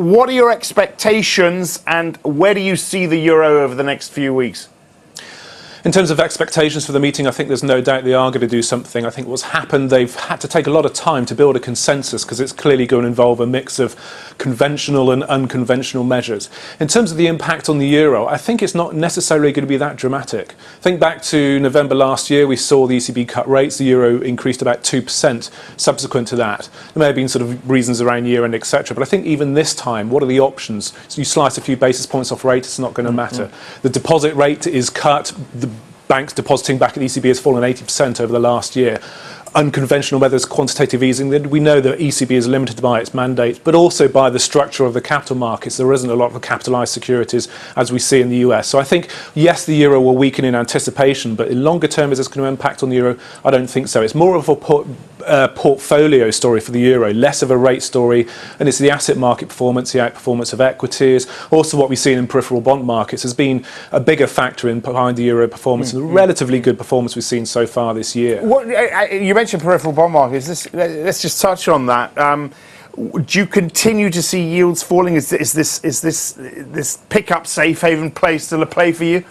what are your expectations, and where do you see the euro over the next few weeks? In terms of expectations for the meeting, I think there's no doubt they are going to do something. I think what's happened, they've had to take a lot of time to build a consensus because it's clearly going to involve a mix of conventional and unconventional measures. In terms of the impact on the euro, I think it's not necessarily going to be that dramatic. Think back to November last year, we saw the ECB cut rates. The euro increased about 2% subsequent to that. There may have been sort of reasons around year-end, etc. But I think even this time, what are the options? So you slice a few basis points off rate, it's not going to matter. The deposit rate is cut. The banks depositing back at the ECB has fallen 80% over the last year. Unconventional methods, quantitative easing, we know that ECB is limited by its mandate, but also by the structure of the capital markets. There isn't a lot of capitalized securities as we see in the US. So I think, yes, the euro will weaken in anticipation, but in longer term, is this going to impact on the euro? I don't think so. It's more of a portfolio story for the euro, less of a rate story, and it's the asset market performance, the outperformance of equities. Also, what we've seen in peripheral bond markets has been a bigger factor in behind the euro performance, and the relatively good performance we've seen so far this year. You mentioned peripheral bond markets. Let's just touch on that. Do you continue to see yields falling? Is this pick-up safe haven play still a play for you?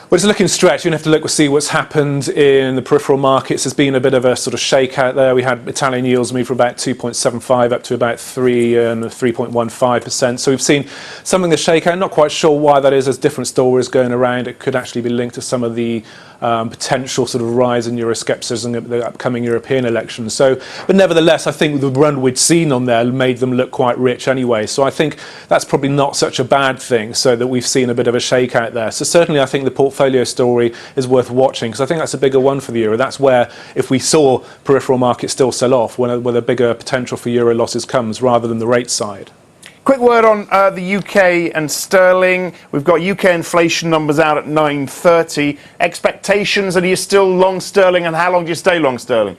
Well, it's looking stretched. You're going to have to look to see what's happened in the peripheral markets. There's been a bit of a sort of shakeout there. We had Italian yields move from about 2.75 up to about 3 and 3.15%. So we've seen something of a shakeout. Not quite sure why that is. There's different stories going around. It could actually be linked to some of the potential sort of rise in Euroscepticism at the upcoming European elections. So, but nevertheless, I think the run we'd seen on there made them look quite rich anyway. So I think that's probably not such a bad thing, so that we've seen a bit of a shakeout there. So certainly I think the portfolio story is worth watching, because I think that's a bigger one for the euro. That's where, if we saw peripheral markets still sell off, where a bigger potential for euro losses comes, rather than the rate side. Quick word on the UK and sterling. We've got UK inflation numbers out at 9:30. Expectations, and are you still long sterling, and how long do you stay long sterling?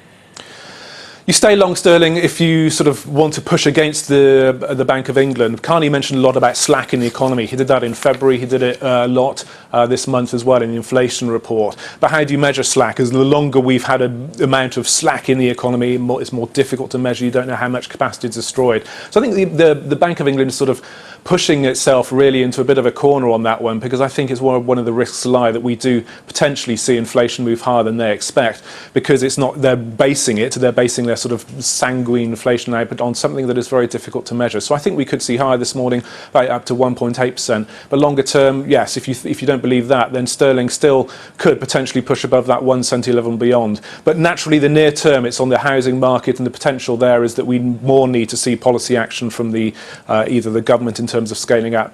You stay long sterling if you sort of want to push against the Bank of England. Carney mentioned a lot about slack in the economy. He did that in February. He did it a lot this month as well in the inflation report. But how do you measure slack? As the longer we've had an amount of slack in the economy, it's more difficult to measure. You don't know how much capacity is destroyed. So I think the Bank of England is sort of pushing itself really into a bit of a corner on that one, because I think it's one of the risks lie that we do potentially see inflation move higher than they expect, because it's not, they're basing their sort of sanguine inflation output on something that is very difficult to measure. So I think we could see higher this morning, right up to 1.8%. But longer term, yes, if you don't believe that, then sterling still could potentially push above that 170 level and beyond. But naturally, the near term, it's on the housing market, and the potential there is that we more need to see policy action from the either the government in terms of scaling up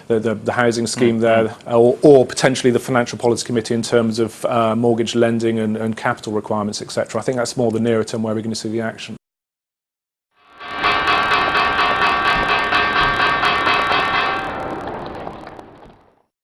the housing scheme there, or potentially the Financial Policy Committee in terms of mortgage lending and capital requirements, etc. I think that's more the nearer term where we're going to see the action.